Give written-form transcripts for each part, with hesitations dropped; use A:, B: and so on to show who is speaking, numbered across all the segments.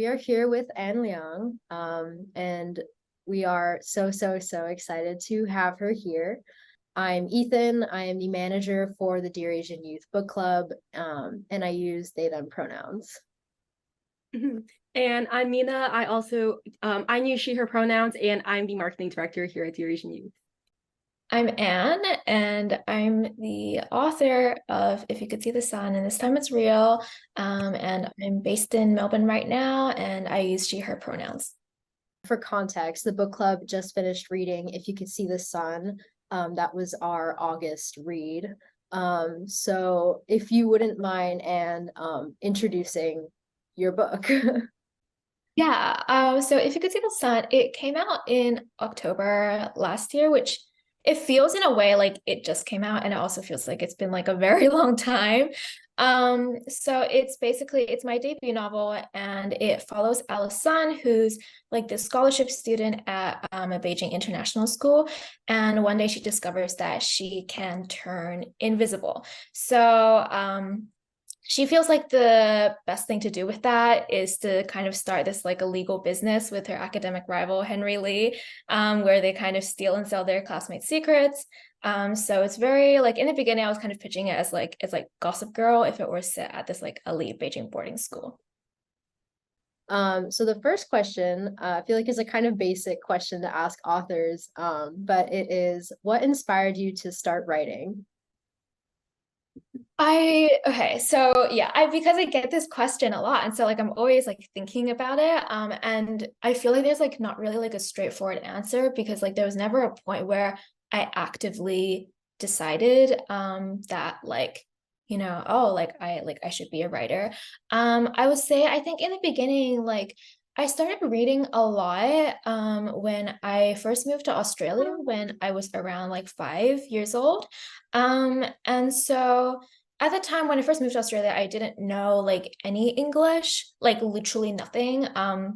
A: we are here with Ann Liang, and we are so excited to have her here. I'm Ethan. I am the manager for the Dear Asian Youth Book Club, and I use they, them pronouns.
B: And I'm Mena. I use she, her pronouns, and I'm the marketing director here at Dear Asian Youth.
C: I'm Anne, and I'm the author of If You Could See the Sun, and this time it's real. And I'm based in Melbourne right now, and I use she, her pronouns.
A: For context, the book club just finished reading If You Could See the Sun. That was our August read. So if you wouldn't mind, Anne, introducing your book.
C: Yeah, so If You Could See the Sun, it came out in October last year, which it feels in a way like it just came out, and it also feels like it's been like a very long time. So it's my debut novel, and it follows Alice Sun, who's like the scholarship student at a Beijing international school, and one day she discovers that she can turn invisible. So she feels like the best thing to do with that is to kind of start this like a legal business with her academic rival Henry Lee, where they kind of steal and sell their classmates' secrets. So it's very like in the beginning I was kind of pitching it as like Gossip Girl if it were set at this like elite Beijing boarding school.
A: So the first question, I feel like is a kind of basic question to ask authors, but it is, what inspired you to start writing?
C: Because I get this question a lot, and so like I'm always like thinking about it. And I feel like there's like not really like a straightforward answer because like there was never a point where I actively decided that like oh like I should be a writer. I would say I think in the beginning like I started reading a lot when I first moved to Australia when I was around like 5 years old. And so at the time when I first moved to Australia, I didn't know like any English, like literally nothing. I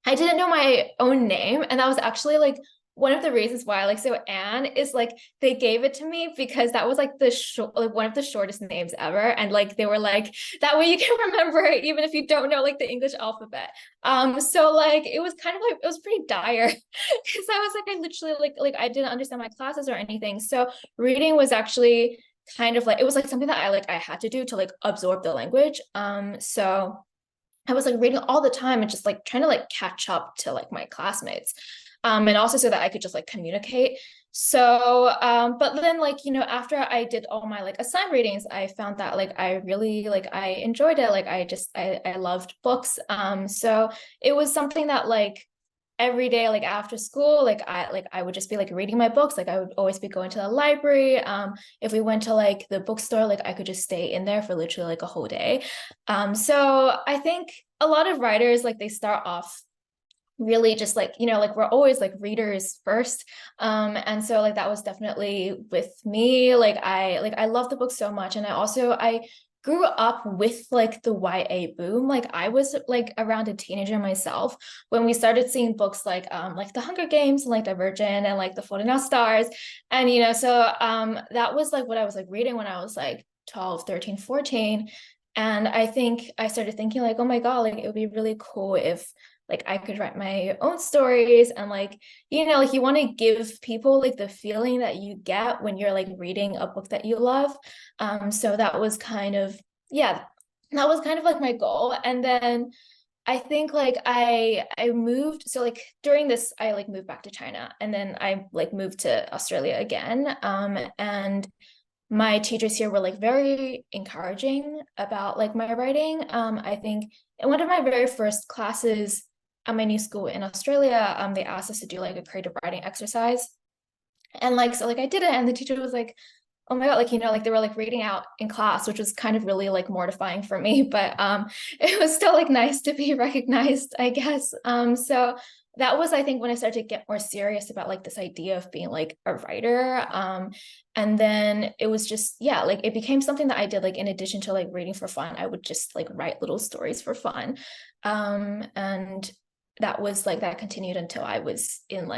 C: didn't know my own name, and that was actually like one of the reasons why. Like, so Anne is like they gave it to me because that was like the short, like one of the shortest names ever, and like they were like that way you can remember it even if you don't know like the English alphabet. So like it was kind of like it was pretty dire because I was like I literally like I didn't understand my classes or anything. So reading was actually kind of like it was like something that I had to do to like absorb the language. So I was like reading all the time and just like trying to like catch up to like my classmates. And also so that I could just like communicate. So, but then like, after I did all my like assigned readings, I found that like I really like I enjoyed it. Like I loved books. So it was something that like every day like after school like I would just be like reading my books. Like I would always be going to the library. If we went to like the bookstore, like I could just stay in there for literally like a whole day. So I think a lot of writers like they start off really just like like we're always like readers first. And so like that was definitely with me. Like I love the book so much, and I grew up with like the YA boom. Like I was like around a teenager myself when we started seeing books like The Hunger Games and like Divergent and like The Fault in Our Stars. And that was like what I was like reading when I was like 12, 13, 14. And I think I started thinking like, oh my God, like it would be really cool if like I could write my own stories. And like like you want to give people like the feeling that you get when you're like reading a book that you love. So that was kind of that was kind of like my goal. And then I think like I moved, so like during this I like moved back to China, and then I like moved to Australia again. And my teachers here were like very encouraging about like my writing. I think in one of my very first classes at my new school in Australia, they asked us to do like a creative writing exercise. And like so like I did it, and the teacher was like, oh my God, like like they were like reading out in class, which was kind of really like mortifying for me, but it was still like nice to be recognized, I guess. So that was I think when I started to get more serious about like this idea of being like a writer. And then it was just like it became something that I did like in addition to like reading for fun. I would just like write little stories for fun. And that was like that continued until I was in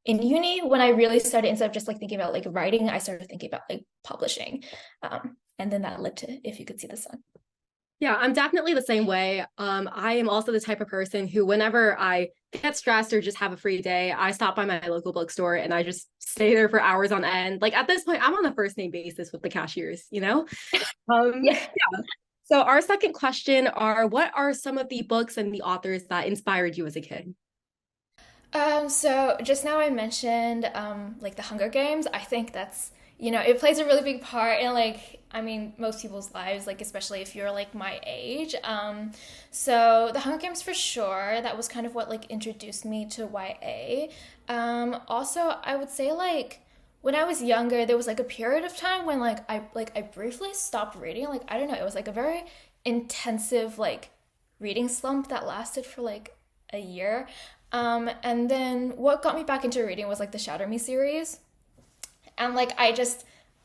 C: uni, when I really started, instead of just like thinking about like writing, I started thinking about like publishing. And then that led to If You Could See the Sun.
B: Yeah, I'm definitely the same way. I am also the type of person who, whenever I get stressed or just have a free day, I stop by my local bookstore and I just stay there for hours on end. Like at this point, I'm on a first name basis with the cashiers, you know?
C: Yeah.
B: Yeah. So our second question are, what are some of the books and the authors that inspired you as a kid?
C: So just now I mentioned like the Hunger Games. I think that's, it plays a really big part in like, I mean, most people's lives, like especially if you're like my age. So the Hunger Games for sure, that was kind of what like introduced me to YA. Also I would say like when I was younger, there was like a period of time when like I briefly stopped reading. Like I don't know, it was like a very intensive like reading slump that lasted for like a year. And then what got me back into reading was like the Shatter Me series. And like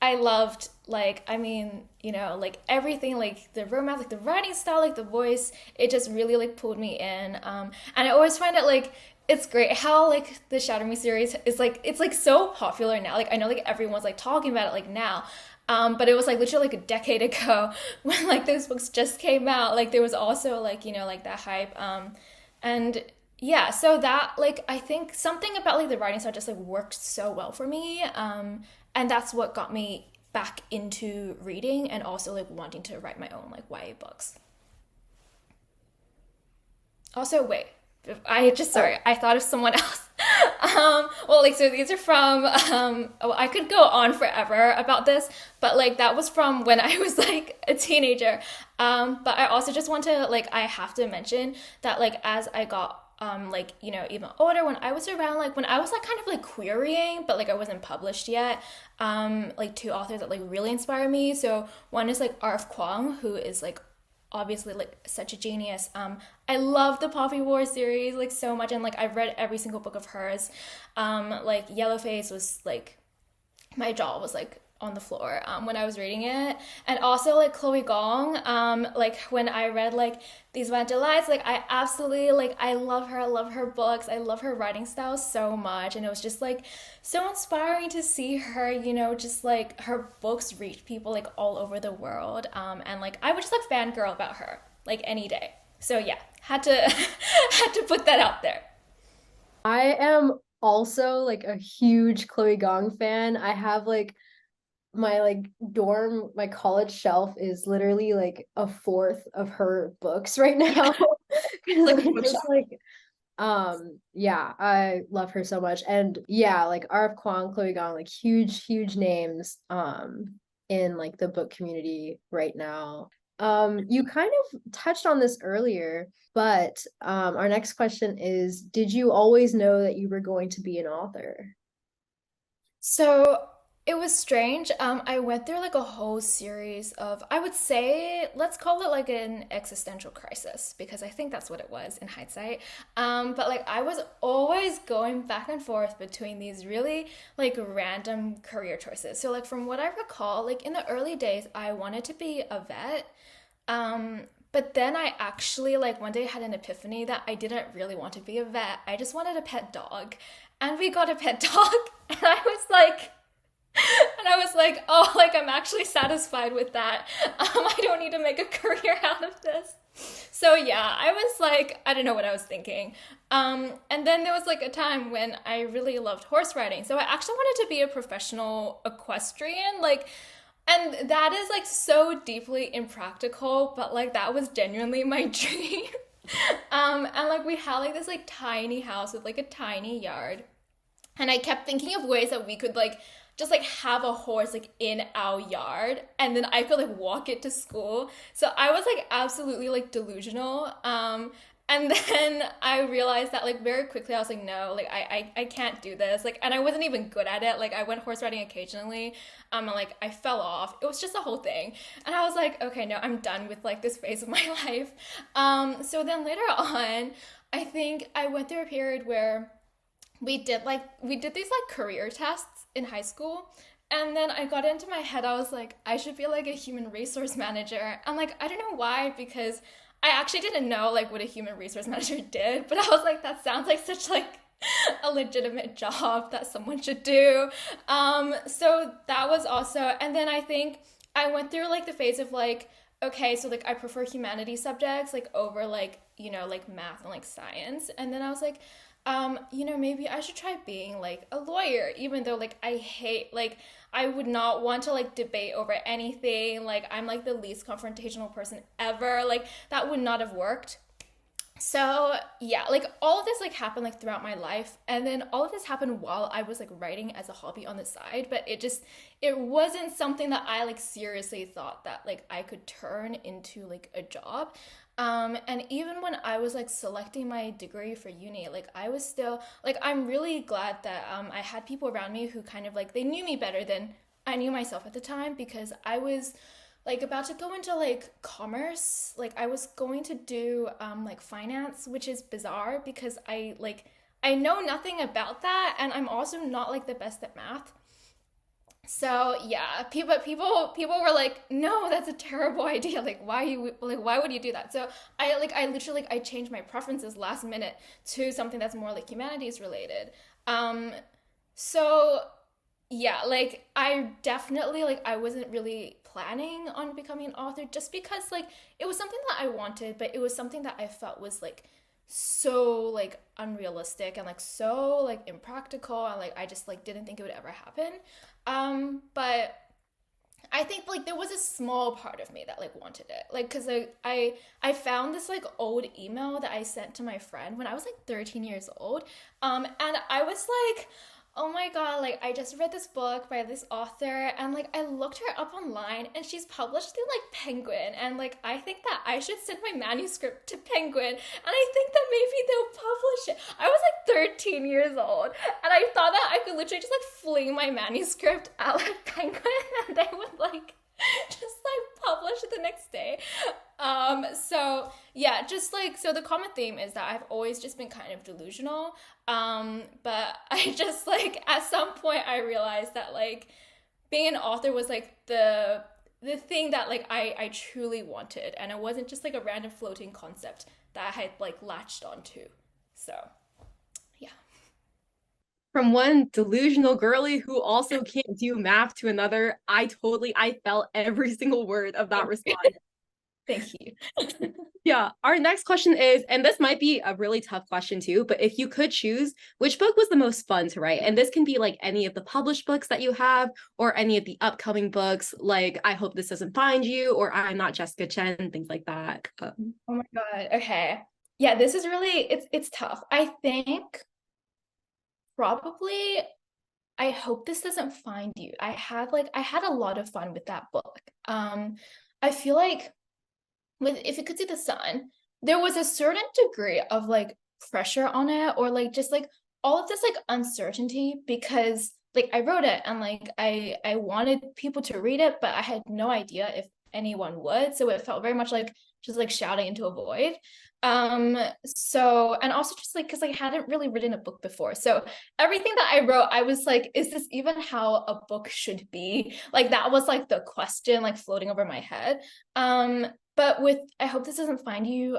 C: I loved like I mean, like everything, like the romance, like the writing style, like the voice, it just really like pulled me in. And I always find it like it's great how like the Shatter Me series is like it's like so popular now. Like I know like everyone's like talking about it like now. But it was like literally like a decade ago when like those books just came out. Like there was also like, like that hype. And yeah, so that like I think something about like the writing style just like worked so well for me. And that's what got me back into reading and also like wanting to write my own like YA books. Also, wait, I just sorry, I thought of someone else. Well, like so these are from well, I could go on forever about this, but like that was from when I was like a teenager. But I also just want to like I have to mention that like as I got like even older when I was around like when I was like kind of like querying but like I wasn't published yet, like two authors that like really inspire me. So one is like R.F. Kuang, who is like obviously like such a genius. I love the Poppy War series like so much, and like I've read every single book of hers. Like Yellowface was like my jaw was like on the floor when I was reading it. And also like Chloe Gong, like when I read like These Vanilla Lights, like I absolutely like I love her, I love her books, I love her writing style so much. And it was just like so inspiring to see her, just like her books reach people like all over the world. And like I would just like fangirl about her like any day. So yeah, had to had to put that out there.
A: I am also like a huge Chloe Gong fan. I have like my like dorm, my college shelf is literally like a fourth of her books right now. Because
C: Like a
A: I'm just
C: bookshop.
A: like yeah, I love her so much. And yeah, like R.F. Kuang, Chloe Gong, like huge names in like the book community right now. You kind of touched on this earlier, but our next question is, did you always know that you were going to be an author?
C: So it was strange. I went through like a whole series of, I would say, let's call it like an existential crisis, because I think that's what it was in hindsight. But like I was always going back and forth between these really like random career choices. So like from what I recall, like in the early days, I wanted to be a vet. But then I actually like one day had an epiphany that I didn't really want to be a vet. I just wanted a pet dog. And we got a pet dog. And I was like, oh, like I'm actually satisfied with that. I don't need to make a career out of this. So yeah, I was like, I don't know what I was thinking. And then there was like a time when I really loved horse riding. So I actually wanted to be a professional equestrian. Like, and that is like so deeply impractical, but like that was genuinely my dream. And like we had like this like tiny house with like a tiny yard. And I kept thinking of ways that we could like just like have a horse like in our yard and then I could like walk it to school. So I was like absolutely like delusional. And then I realized that like very quickly I was like, no, like I can't do this. Like and I wasn't even good at it. Like I went horse riding occasionally. And like I fell off. It was just a whole thing. And I was like, okay, no, I'm done with like this phase of my life. So then later on, I think I went through a period where we did these like career tests in high school, and then I got into my head, I was like I should be like a human resource manager. I'm like I don't know why, because I actually didn't know like what a human resource manager did, but I was like that sounds like such like a legitimate job that someone should do. So that was also, and then I think I went through like the phase of like okay, so like I prefer humanities subjects like over like, you know, like math and like science. And then I was like, you know, maybe I should try being like a lawyer, even though like I hate like I would not want to like debate over anything. Like I'm like the least confrontational person ever. Like that would not have worked. So yeah, like all of this like happened like throughout my life, and then all of this happened while I was like writing as a hobby on the side, but it wasn't something that I like seriously thought that like I could turn into like a job. And even when I was like selecting my degree for uni, like I was still like I'm really glad that I had people around me who kind of like they knew me better than I knew myself at the time, because I was like about to go into like commerce. Like I was going to do like finance, which is bizarre because I know nothing about that, and I'm also not like the best at math. So yeah, people were like, no, that's a terrible idea. Like why would you do that? So I literally like I changed my preferences last minute to something that's more like humanities related. Um so yeah, like I definitely like I wasn't really planning on becoming an author, just because like it was something that I wanted, but it was something that I felt was like so like unrealistic and like so like impractical, and like I just like didn't think it would ever happen. But I think like there was a small part of me that like wanted it. Like cuz I found this like old email that I sent to my friend when I was like 13 years old. And I was like, "Oh my God, like I just read this book by this author, and like I looked her up online, and she's published through like Penguin, and like I think that I should send my manuscript to Penguin, and I think that maybe they'll publish it." I was like 13 years old, and I thought that I could literally just like fling my manuscript at like Penguin and they would like just like publish it the next day. So yeah, just like so the common theme is that I've always just been kind of delusional. But I just like at some point I realized that like being an author was like the thing that like I truly wanted, and it wasn't just like a random floating concept that I had like latched onto. So yeah.
B: From one delusional girly who also can't do math to another, I felt every single word of that response.
C: Thank you.
B: Yeah, our next question is, and this might be a really tough question too, but if you could choose, which book was the most fun to write? And this can be like any of the published books that you have, or any of the upcoming books, like I Hope This Doesn't Find You, or I'm Not Jessica Chen, things like that.
C: Oh my God. Okay. Yeah, this is really it's tough. I think probably I hope this doesn't find you. I had a lot of fun with that book. I feel like with If You Could See the Sun, there was a certain degree of like pressure on it, or like just like all of this like uncertainty, because like I wrote it, and like I wanted people to read it, but I had no idea if anyone would. So it felt very much like just like shouting into a void. So, and also just like because I hadn't really written a book before. So everything that I wrote, I was like, is this even how a book should be? Like that was like the question like floating over my head. But with I Hope This Doesn't Find You,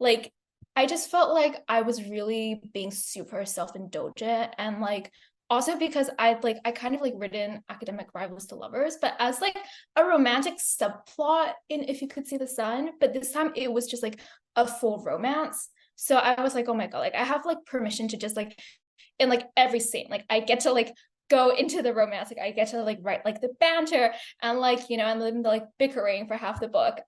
C: like I just felt like I was really being super self-indulgent, and like also because I kind of like written academic rivals to lovers, but as like a romantic subplot in If You Could See the Sun, but this time it was just like a full romance. So I was like, oh my God, like I have like permission to just like in like every scene, like I get to like go into the romance, like I get to like write like the banter, and like you know, and then like bickering for half the book.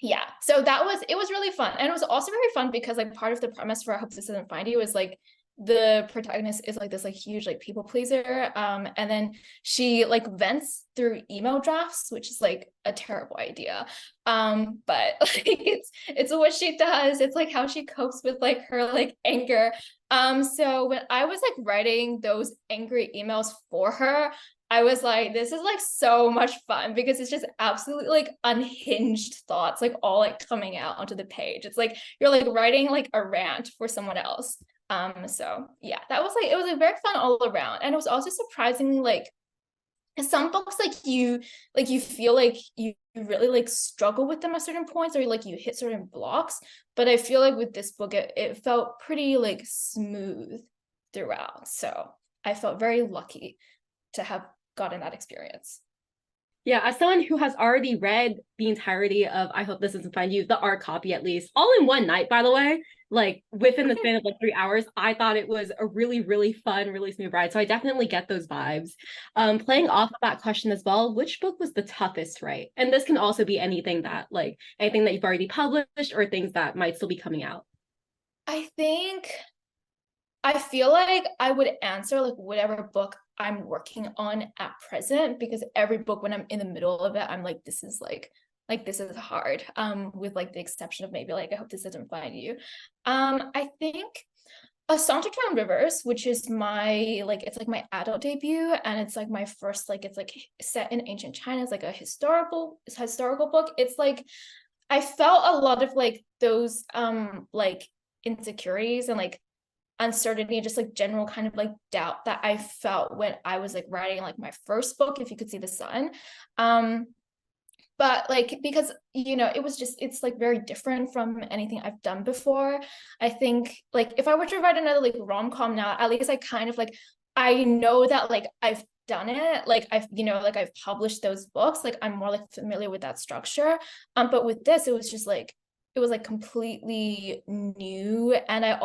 C: Yeah, so it was really fun, and it was also very fun because like part of the premise for I Hope This Doesn't Find You is like the protagonist is like this like huge like people pleaser, and then she like vents through email drafts, which is like a terrible idea, but like it's what she does. It's like how she copes with like her like anger. So when I was like writing those angry emails for her, I was like, this is like so much fun because it's just absolutely like unhinged thoughts, like all like coming out onto the page. It's like you're like writing like a rant for someone else. So yeah, that was like it was like very fun all around. And it was also surprisingly like some books like you feel like you really like struggle with them at certain points, or like you hit certain blocks. But I feel like with this book it felt pretty like smooth throughout. So I felt very lucky to have gotten that experience.
B: Yeah, as someone who has already read the entirety of I Hope This Doesn't Find You, the art copy at least, all in one night, by the way, like within the span of like 3 hours, I thought it was a really, really fun, really smooth ride. So I definitely get those vibes. Playing off of that question as well, which book was the toughest to write? And this can also be anything that like anything that you've already published or things that might still be coming out.
C: I think I feel like I would answer like whatever book I'm working on at present, because every book when I'm in the middle of it, I'm like, this is like this is hard. With like the exception of maybe like I Hope This Doesn't Find You. I think A Song to Drown Rivers, which is my like it's like my adult debut, and it's like my first like it's like set in ancient China. It's like a historical book. It's like I felt a lot of like those like insecurities and like uncertainty and just like general kind of like doubt that I felt when I was like writing like my first book, If You Could See the Sun. Um, but like because it was just it's like very different from anything I've done before. I think like if I were to write another like rom-com now, at least I kind of like I know that like I've done it, like I've like I've published those books, like I'm more like familiar with that structure. But with this it was just like it was like completely new, and I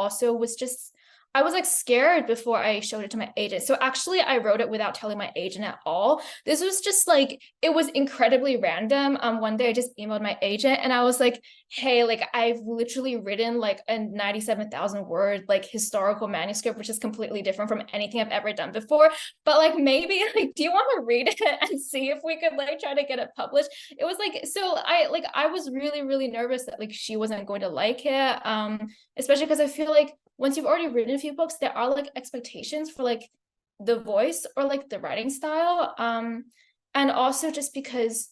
C: was like scared before I showed it to my agent. So actually I wrote it without telling my agent at all. This was just like it was incredibly random. One day I just emailed my agent and I was like, hey, like I've literally written like a 97,000 word like historical manuscript, which is completely different from anything I've ever done before. But like maybe like do you want to read it and see if we could like try to get it published? It was like so I was really, really nervous that like she wasn't going to like it. Especially because I feel like once you've already written a few books, there are like expectations for like the voice or like the writing style. And also just because,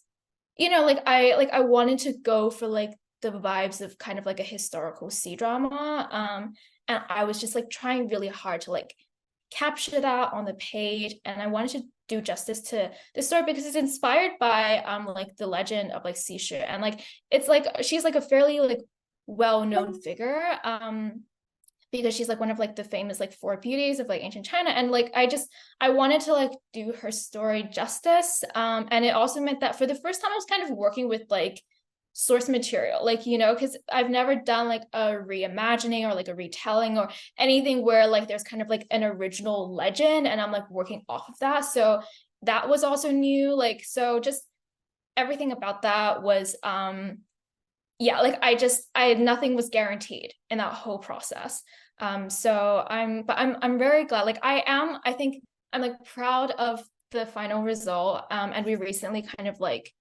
C: like I wanted to go for like the vibes of kind of like a historical C-drama. And I was just like trying really hard to like capture that on the page. And I wanted to do justice to the story because it's inspired by like the legend of like Sishu. And like it's like she's like a fairly like well-known figure. Because she's like one of like the famous like four beauties of like ancient China, and like I wanted to like do her story justice, and it also meant that for the first time I was kind of working with like source material, like because I've never done like a reimagining or like a retelling or anything where like there's kind of like an original legend and I'm like working off of that. So that was also new, like so just everything about that was yeah, like I nothing was guaranteed in that whole process. So I'm very glad. Like I think I'm like proud of the final result. And we recently kind of like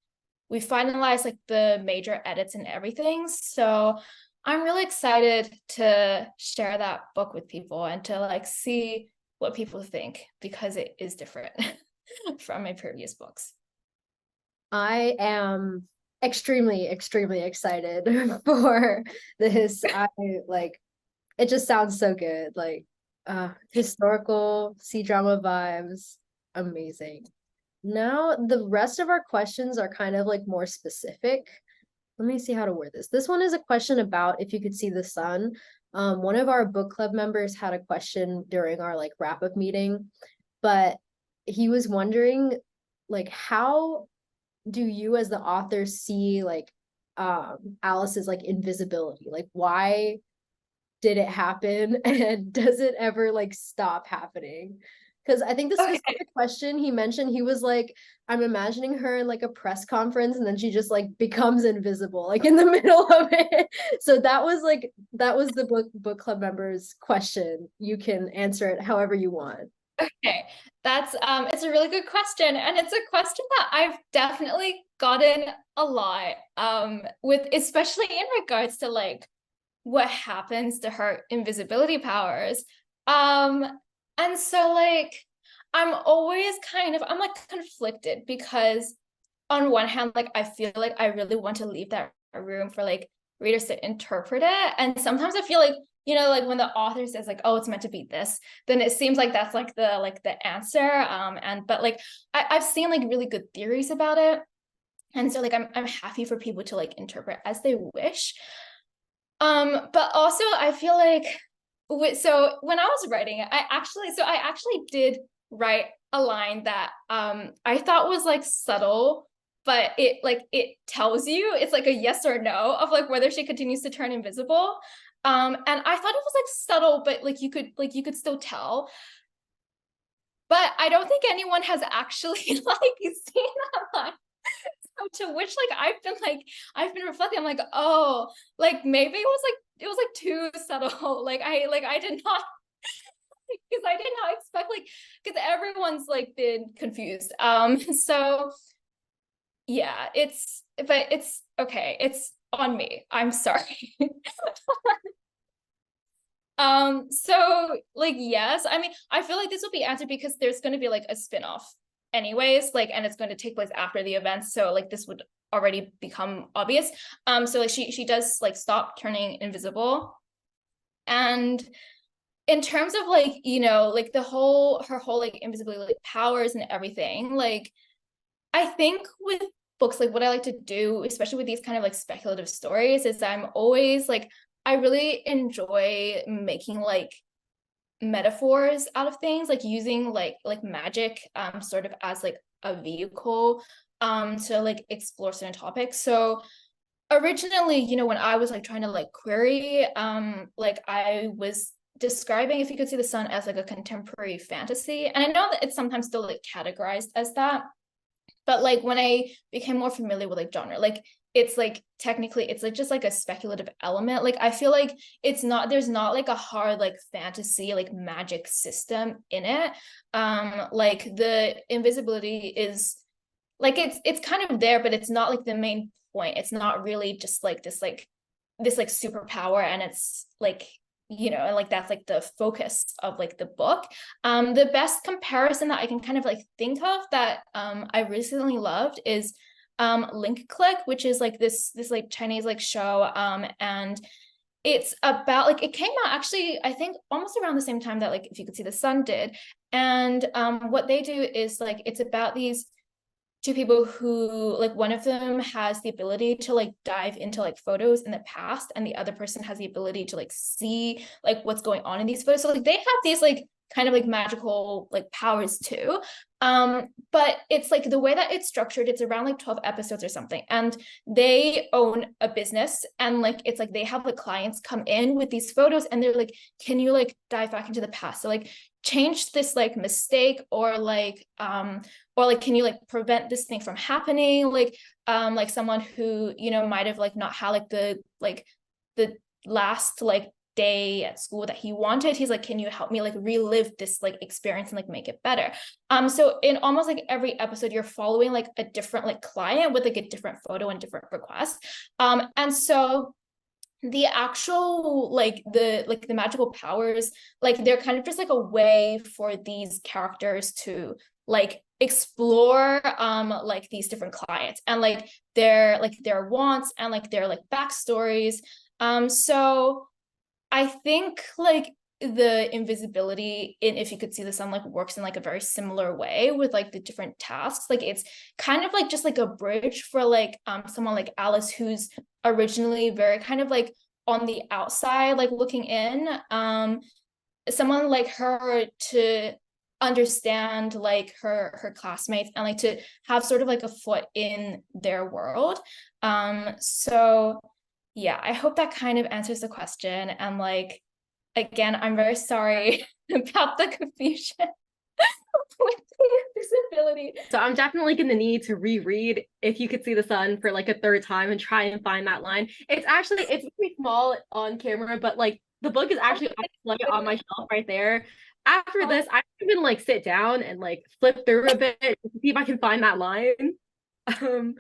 C: we finalized like the major edits and everything. So I'm really excited to share that book with people and to like see what people think, because it is different from my previous books.
A: I am extremely, extremely excited for this. I like it just sounds so good. Like historical C-drama vibes. Amazing. Now the rest of our questions are kind of like more specific. Let me see how to word this. This one is a question about If You Could See the Sun. One of our book club members had a question during our like wrap-up meeting, but he was wondering like how do you as the author see like Alice's like invisibility? Like why did it happen and does it ever like stop happening? Because I think the specific question he mentioned, he was like, I'm imagining her in like a press conference and then she just like becomes invisible, like in the middle of it. So that was the book club members' question. You can answer it however you want.
C: Okay, that's it's a really good question, and it's a question that I've definitely gotten a lot with, especially in regards to like what happens to her invisibility powers. Um and so like I'm like conflicted, because on one hand like I feel like I really want to leave that room for like readers to interpret it, and sometimes I feel like like when the author says like, oh, it's meant to be this, then it seems like that's like the answer. And but like I've seen like really good theories about it, and so like I'm happy for people to like interpret as they wish. But also I feel like so when I was writing it, I actually did write a line that I thought was like subtle, but it tells you, it's like a yes or no of like whether she continues to turn invisible. And I thought it was like subtle, but like you could still tell. But I don't think anyone has actually like seen that line. So to which I've been reflecting, I'm like, oh, like maybe it was like too subtle. I did not, because I did not expect, like, because everyone's like been confused. So yeah, it's okay, it's on me. I'm sorry. So like, yes, I mean, I feel like this will be answered because there's going to be like a spin-off anyways, like, and it's going to take place after the event, so like this would already become obvious. So like she does like stop turning invisible. And in terms of like, you know, like her whole like invisibility like powers and everything, like I think with books, like what I like to do, especially with these kind of like speculative stories, is I'm always like, I really enjoy making like metaphors out of things, like using like magic sort of as like a vehicle to like explore certain topics. So originally, you know, when I was like trying to like query, like I was describing If You Could See the Sun as like a contemporary fantasy, and I know that it's sometimes still like categorized as that, but like when I became more familiar with like genre, like it's like technically it's like just like a speculative element. Like I feel like there's not like a hard like fantasy like magic system in it. Like the invisibility is like it's kind of there, but it's not like the main point. It's not really just like this like superpower, and it's like, you know, and like that's like the focus of like the book. The best comparison that I can kind of like think of that I recently loved is Link Click, which is like this like Chinese like show, and it's about like, it came out actually I think almost around the same time that like If You Could See the Sun did. And what they do is like, it's about these two people who, like, one of them has the ability to like dive into like photos in the past, and the other person has the ability to like see like what's going on in these photos. So like they have these like kind of like magical like powers too. But it's like the way that it's structured, it's around like 12 episodes or something, and they own a business, and like it's like they have the clients come in with these photos, and they're like, can you like dive back into the past, so like change this like mistake, or like can you like prevent this thing from happening, like someone who, you know, might have like not had like the last like day at school that he wanted, he's like, can you help me like relive this like experience and like make it better. So in almost like every episode you're following like a different like client with like a different photo and different request. And so the actual like the magical powers, like they're kind of just like a way for these characters to like explore like these different clients and like their wants and like their like backstories. So I think like the invisibility in If You Could See the Sun like works in like a very similar way with like the different tasks. Like it's kind of like just like a bridge for like someone like Alice, who's originally very kind of like on the outside like looking in, someone like her to understand like her classmates and like to have sort of like a foot in their world. So yeah, I hope that kind of answers the question. And like, again, I'm very sorry about the confusion with the disability.
B: So I'm definitely going to need to reread If You Could See the Sun for like a third time and try and find that line. It's pretty small on camera, but like the book is actually on my shelf right there. After this, I'm gonna like sit down and like flip through a bit to see if I can find that line.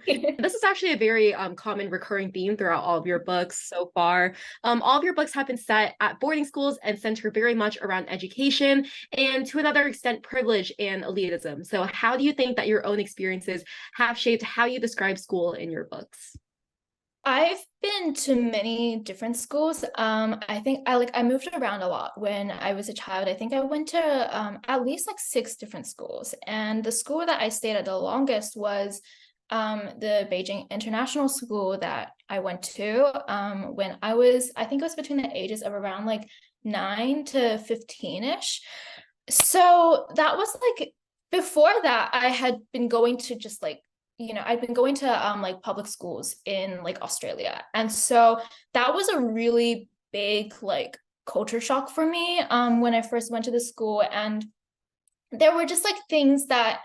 B: This is actually a very common recurring theme throughout all of your books so far. All of your books have been set at boarding schools and center very much around education and to another extent privilege and elitism. So how do you think that your own experiences have shaped how you describe school in your books?
C: I've been to many different schools. I think I moved around a lot when I was a child. I think I went to at least like 6 different schools. And the school that I stayed at the longest was the Beijing International School that I went to when I think it was between the ages of around like 9 to 15-ish. So that was like, before that, I had been going to just like I'd been going to like public schools in like Australia. And so that was a really big like culture shock for me when I first went to the school. And there were just like things that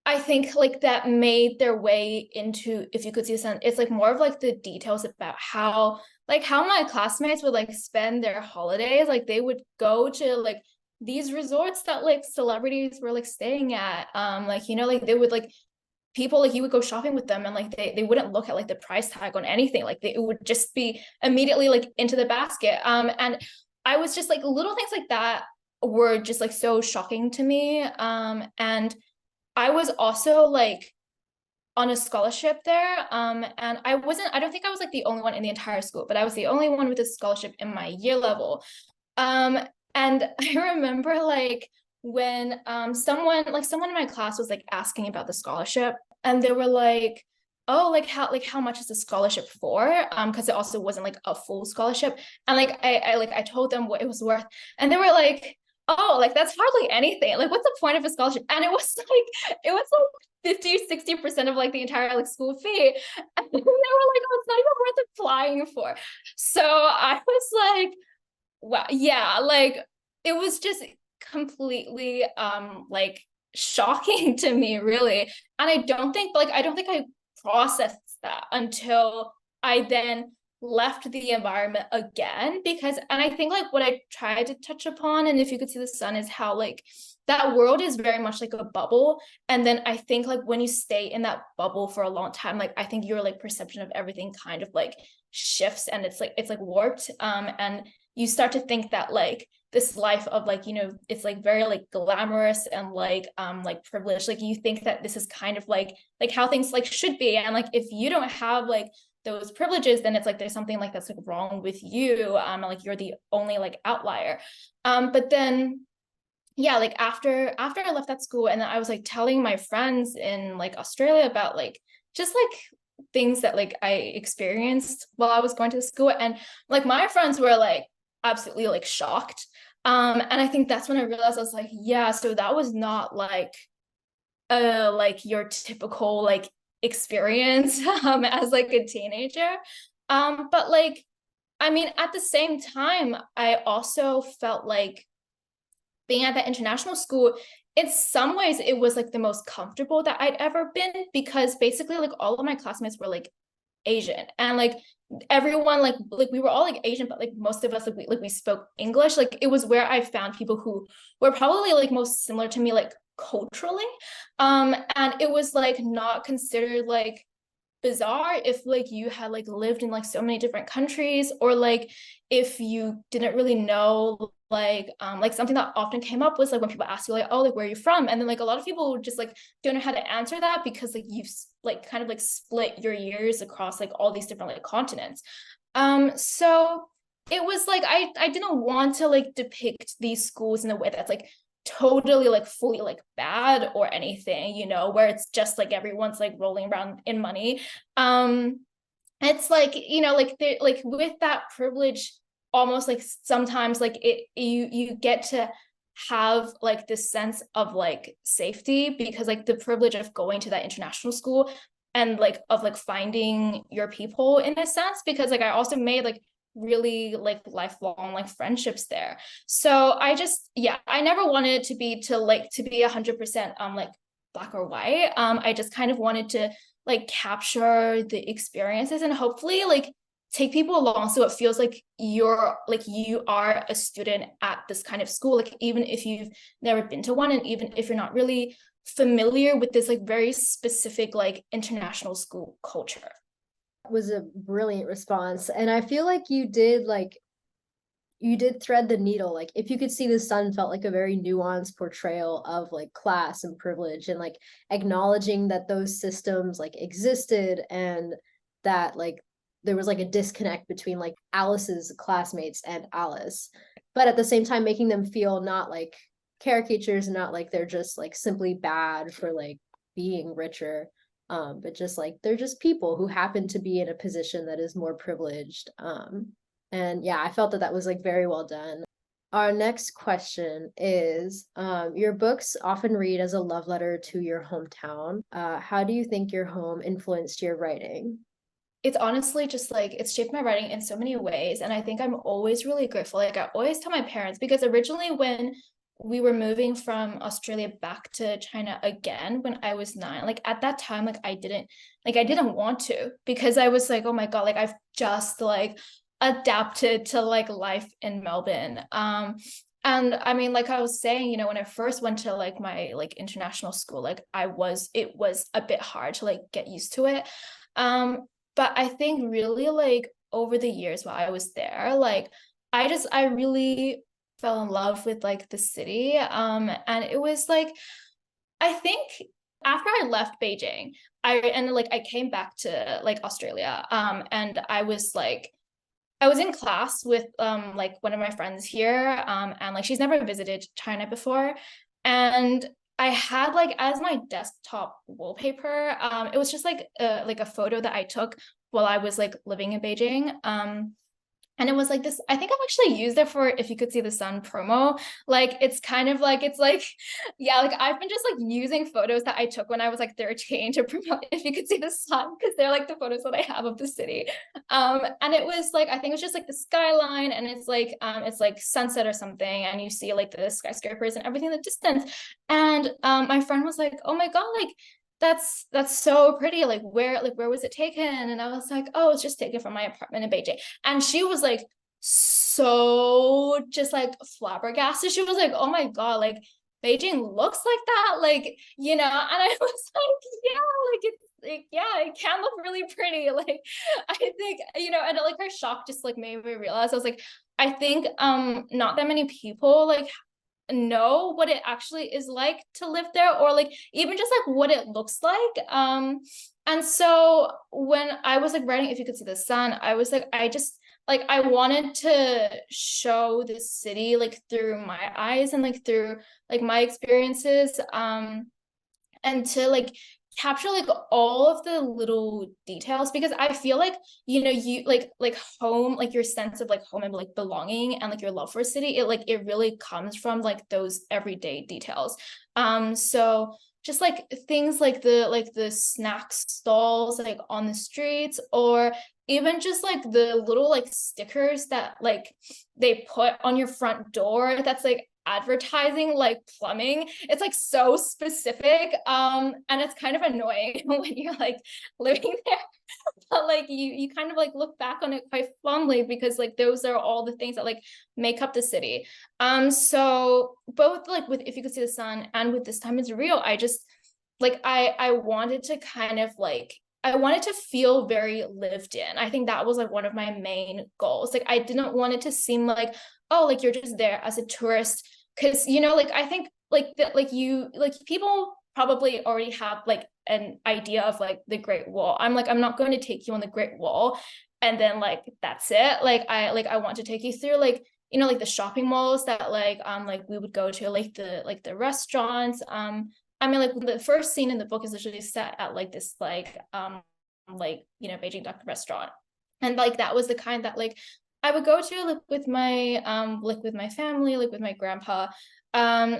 C: I think like that made their way into, if you could see some, it's like more of like the details about how my classmates would like spend their holidays. Like they would go to like these resorts that like celebrities were like staying at. Like, like they would like people like you would go shopping with them and like they wouldn't look at like the price tag on anything. Like it would just be immediately like into the basket. And I was just like little things like that were just like so shocking to me. And I was also like on a scholarship there. And I don't think I was like the only one in the entire school, but I was the only one with a scholarship in my year level. Um, and I remember like when someone in my class was like asking about the scholarship, and they were like, oh, how much is the scholarship for? Because it also wasn't like a full scholarship. And like I told them what it was worth, and they were like, oh, like that's hardly anything. Like, what's the point of a scholarship? And it was like 50-60% of like the entire like school fee. And they were like, oh, it's not even worth applying for. So I was like, wow, yeah, like it was just completely like shocking to me, really. And I don't think I processed that until I then left the environment again. Because and I think like what I tried to touch upon, and if you could see the sun, is how like that world is very much like a bubble. And then I think like when you stay in that bubble for a long time, like I think your like perception of everything kind of like shifts, and it's like warped. And you start to think that like this life of like, it's like very like glamorous and like privileged. Like you think that this is kind of like how things like should be. And like if you don't have like those privileges, then it's like there's something like that's like wrong with you. Like you're the only like outlier. But then yeah, like after I left that school, and then I was like telling my friends in like Australia about like just like things that like I experienced while I was going to the school. And like my friends were like absolutely like shocked. And I think that's when I realized, I was like, yeah, so that was not like your typical like experience as like a teenager. But like I mean, at the same time, I also felt like being at that international school, in some ways it was like the most comfortable that I'd ever been, because basically like all of my classmates were like Asian, and like everyone like we were all like Asian, but like most of us like we spoke English. Like it was where I found people who were probably like most similar to me like culturally. And it was like not considered like bizarre if like you had like lived in like so many different countries, or like if you didn't really know like something that often came up was like when people ask you like, oh, like where are you from, and then like a lot of people just like don't know how to answer that, because like you've like kind of like split your years across like all these different like continents. So it was like I didn't want to like depict these schools in a way that's like totally like fully like bad or anything, where it's just like everyone's like rolling around in money. It's like, like they like with that privilege, almost like sometimes like you get to have like this sense of like safety, because like the privilege of going to that international school and like of like finding your people in a sense, because like I also made like really like lifelong like friendships there. So I never wanted it to be 100% like black or white. I just kind of wanted to like capture the experiences and hopefully like take people along, so it feels like you are a student at this kind of school, like even if you've never been to one, and even if you're not really familiar with this like very specific like international school culture.
A: Was a brilliant response. And I feel like you did thread the needle. Like If You Could See the Sun felt like a very nuanced portrayal of like class and privilege, and like acknowledging that those systems like existed, and that like there was like a disconnect between like Alice's classmates and Alice, but at the same time making them feel not like caricatures, not like they're just like simply bad for like being richer, but just like they're just people who happen to be in a position that is more privileged. And yeah, I felt that was like very well done. Our next question is, your books often read as a love letter to your hometown. How do you think your home influenced your writing?
C: It's honestly just like it's shaped my writing in so many ways. And I think I'm always really grateful. Like I always tell my parents, because originally when we were moving from Australia back to China again when I was 9, like at that time, I didn't want to, because I was like, oh my God, like I've just like adapted to like life in Melbourne. And I mean, like I was saying, you know, when I first went to like my like international school, like it was a bit hard to like get used to it. Um, but I think really like over the years while I was there, like I really fell in love with like the city. And it was like I think after I left Beijing, I came back to like Australia. And I was in class with like one of my friends here. And like she's never visited China before. And I had like as my desktop wallpaper, it was just like a photo that I took while I was like living in Beijing. And it was like this, I think I've actually used it for If You Could See the Sun promo. Like it's kind of like it's like, yeah, like I've been just like using photos that I took when I was like 13 to promote If You Could See the Sun, because they're like the photos that I have of the city. And it was like I think it was just like the skyline, and it's like sunset or something, and you see like the skyscrapers and everything in the distance. And my friend was like, oh my God, like that's so pretty. Like where was it taken? And I was like, oh, it's just taken from my apartment in Beijing. And she was like so just like flabbergasted. She was like, oh my God, like Beijing looks like that, like, you know. And I was like, yeah, like it's like, yeah, it can look really pretty. Like I think, you know, and like her shock just like made me realize, I was like, I think not that many people like know what it actually is like to live there, or like even just like what it looks like. And so when I was like writing If You Could See the Sun, I was like, I just like I wanted to show the city like through my eyes and like through like my experiences, and to like capture like all of the little details, because I feel like, you know, you like home, like your sense of like home and like belonging and like your love for a city, it really comes from like those everyday details. So just like things like the snack stalls like on the streets, or even just like the little like stickers that like they put on your front door that's like advertising like plumbing. It's like so specific, and it's kind of annoying when you're like living there. But like you kind of like look back on it quite fondly, because like those are all the things that like make up the city. So both like with If You Could See the Sun and with This Time Is Real, I just like I wanted to kind of like I wanted to feel very lived in. I think that was like one of my main goals. Like I didn't want it to seem like, oh, like you're just there as a tourist, because you know, like I think like that like you like people probably already have like an idea of like the Great Wall. I'm like, I'm not going to take you on the Great Wall and then like that's it. I want to take you through like, you know, like the shopping malls that like we would go to, like the restaurants. I mean, like the first scene in the book is literally set at like this like, you know, Beijing duck restaurant. And like that was the kind that like I would go to like with my family, like with my grandpa.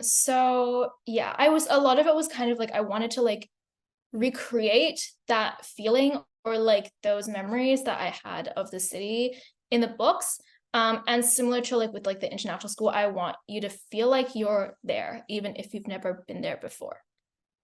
C: So yeah, a lot of it was kind of like I wanted to like recreate that feeling, or like those memories that I had of the city in the books. And similar to like with like the international school, I want you to feel like you're there, even if you've never been there before.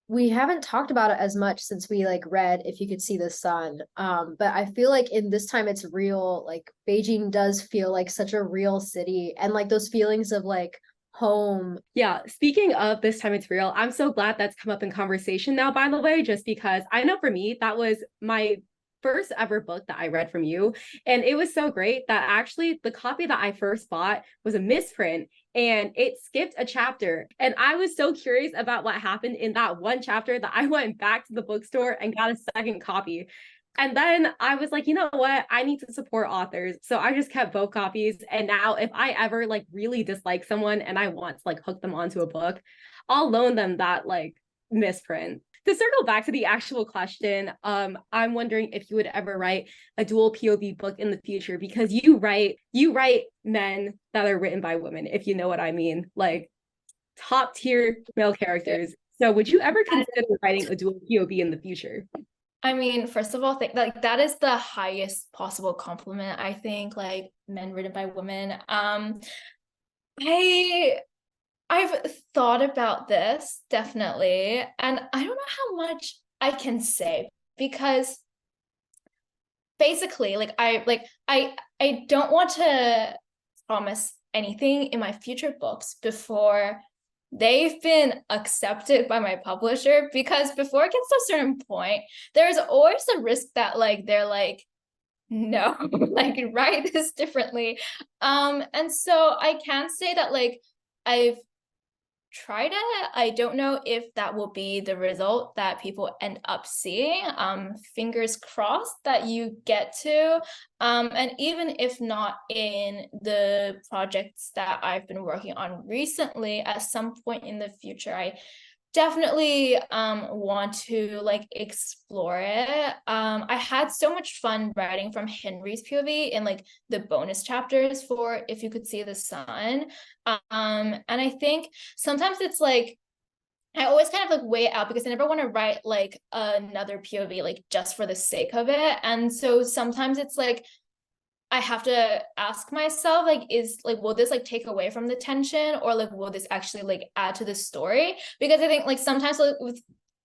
A: We haven't talked about it as much since we like read If You Could See the Sun. But I feel like in This Time It's Real, like Beijing does feel like such a real city, and like those feelings of like home.
B: Yeah, speaking of This Time It's Real, I'm so glad that's come up in conversation now, by the way, just because I know for me, that was my first ever book that I read from you. And it was so great that actually the copy that I first bought was a misprint and it skipped a chapter. And I was so curious about what happened in that one chapter that I went back to the bookstore and got a second copy. And then I was like, you know what? I need to support authors. So I just kept both copies. And now if I ever like really dislike someone and I want to like hook them onto a book, I'll loan them that like misprint. to circle back to the actual question, I'm wondering if you would ever write a dual POV book in the future, because you write men that are written by women, if you know what I mean, like top tier male characters. So would you ever consider writing a dual POV in the future?
C: I mean, first of all, like that is the highest possible compliment, I think, like men written by women. I I've thought about this definitely, and I don't know how much I can say because basically, I don't want to promise anything in my future books before they've been accepted by my publisher, because before it gets to a certain point, there's always a risk that like they're like, no, like write this differently. And so I can say that like I've tried it. I don't know if that will be the result that people end up seeing. Fingers crossed that you get to. And even if not in the projects that I've been working on recently, at some point in the future, I definitely want to like explore it. I had so much fun writing from Henry's POV in like the bonus chapters for If You Could See the Sun. And I think sometimes it's like I always kind of like weigh it out because I never want to write like another POV like just for the sake of it. And so sometimes it's like I have to ask myself, like, will this like take away from the tension, or like will this actually like add to the story? Because I think like sometimes like with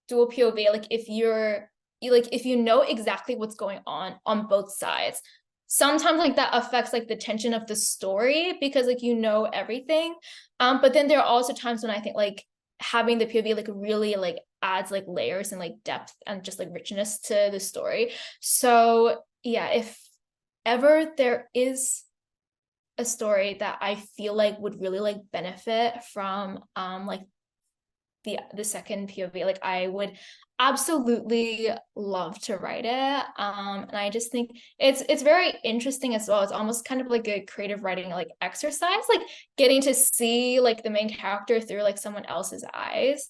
C: dual POV, like if if you know exactly what's going on both sides, sometimes like that affects like the tension of the story because like you know everything. But then there are also times when I think like having the POV like really like adds like layers and like depth and just like richness to the story. So yeah, if ever there is a story that I feel like would really like benefit from like the second POV, like I would absolutely love to write it. And I just think it's very interesting as well. It's almost kind of like a creative writing like exercise, like getting to see like the main character through like someone else's eyes.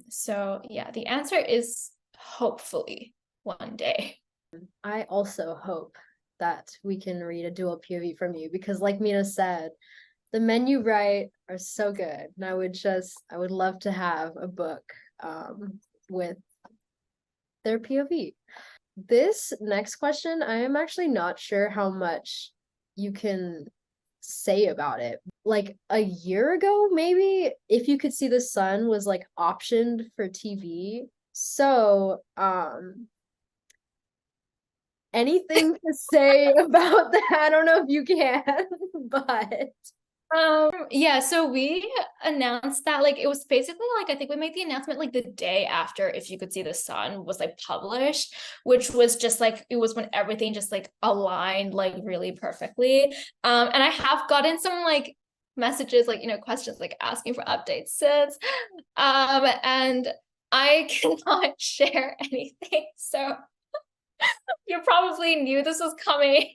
C: So yeah, the answer is hopefully one day.
A: I also hope that we can read a dual POV from you, because like Mena said, the men you write are so good. And I would love to have a book with their POV. This next question, I am actually not sure how much you can say about it. Like a year ago, maybe, If You Could See the Sun was like optioned for TV. So, anything to say about that? I don't know if you can, but
C: Yeah, so we announced that like it was basically like I think we made the announcement like the day after If You Could See the Sun was like published, which was just like it was when everything just like aligned like really perfectly. And I have gotten some like messages, like questions like asking for updates since. And I cannot share anything. So you probably knew this was coming.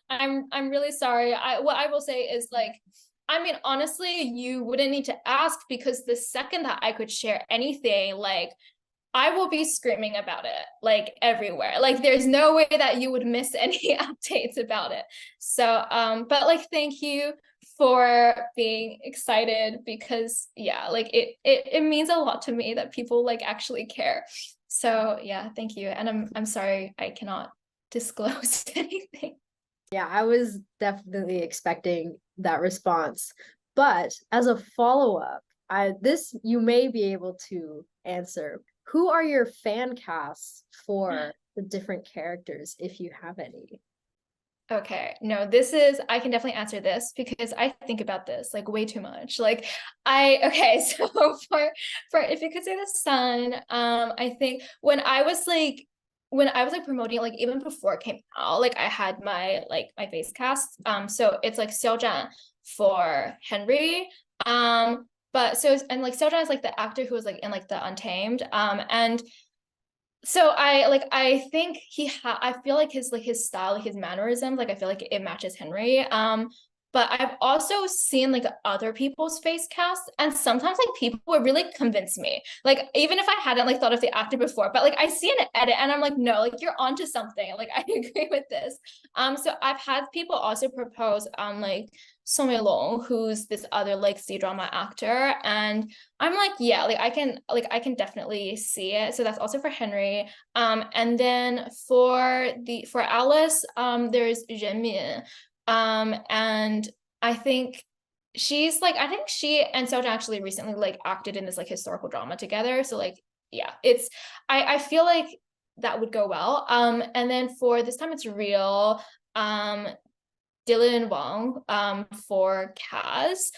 C: I'm really sorry. What I will say is like, I mean, honestly, you wouldn't need to ask, because the second that I could share anything, like I will be screaming about it like everywhere. Like there's no way that you would miss any updates about it. So but like thank you for being excited, because yeah, like it means a lot to me that people like actually care. So yeah, thank you. And I'm sorry I cannot disclose anything.
A: yeah, I was definitely expecting that response. But as a follow-up, this you may be able to answer. Who are your fan casts for the different characters, if you have any?
C: Okay, no, I can definitely answer this because I think about this like way too much. Like okay, so for If You Could See the Sun, I think when I was like promoting it, like even before it came out, like I had my face cast. So it's like Xiaozhan for Henry. But so and like Xiaozhan is like the actor who was like in like the Untamed. And so I think I feel like his style, like his mannerisms, like I feel like it matches Henry. but I've also seen like other people's face casts, and sometimes like people would really convince me. Like even if I hadn't like thought of the actor before, but like I see an edit and I'm like, no, like you're onto something. Like I agree with this. So I've had people also propose like Song Long, who's this other like C-drama actor, and I'm like, yeah, like I can definitely see it. So that's also for Henry. And then for Alice, there's Renmin. And I think I think she and Sojin actually recently like acted in this like historical drama together. So like, yeah, I feel like that would go well. And then for this time it's real, Dylan Wong, for Kaz.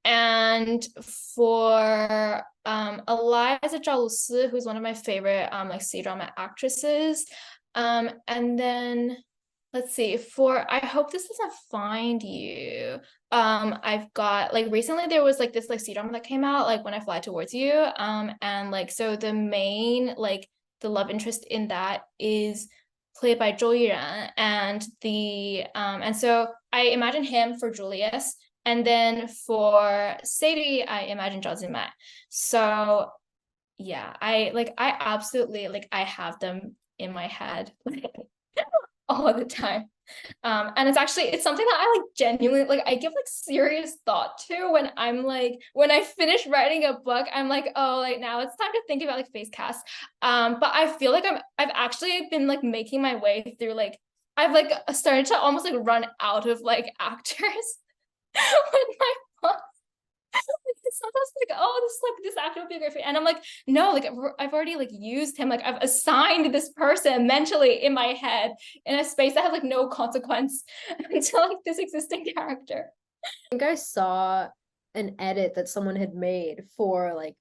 C: And for Eliza Zhao, who's one of my favorite like C-drama actresses. And then let's see, for I hope this doesn't find you. I've got like recently there was like this like C-drama that came out, like When I Fly Towards You. And like so the main like the love interest in that is played by Zhou Yiran, and so I imagine him for Julius, and then for Sadie I imagine Zhao Zimai. So yeah, I absolutely like I have them in my head all the time. And it's something that I like genuinely like I give like serious thought to when I'm like when I finish writing a book, I'm like, oh, like now it's time to think about like face casts. But I feel like I've actually been like making my way through like I've like started to almost like run out of like actors with my book. Sometimes like, oh, this actor would be great for you. And I'm like, no, like I've already like used him. Like I've assigned this person mentally in my head in a space that has like no consequence to like this existing character.
A: I think I saw an edit that someone had made for like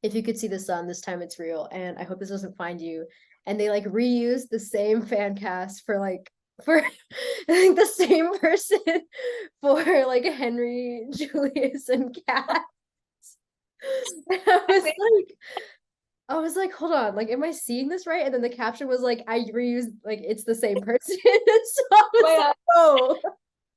A: If You Could See the Sun, This Time It's Real, and I Hope This Doesn't Find You. And they like reused the same fan cast for I think the same person for like Henry, Julius, and Kat. And I was like, hold on, like, am I seeing this right? And then the caption was like, I reused, like, it's the same person. So I was like, oh.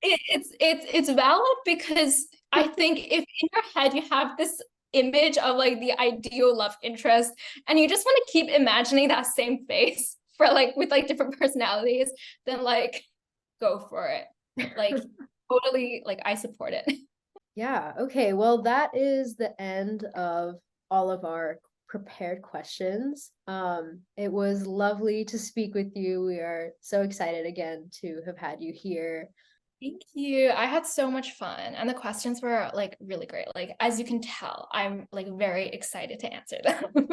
C: It's valid because I think if in your head you have this image of like the ideal love interest and you just want to keep imagining that same face for like with like different personalities, then like go for it. Like totally, like I support it.
A: Yeah, okay. Well, that is the end of all of our prepared questions. It was lovely to speak with you. We are so excited again to have had you here.
C: Thank you. I had so much fun and the questions were like really great. Like as you can tell, I'm like very excited to answer them.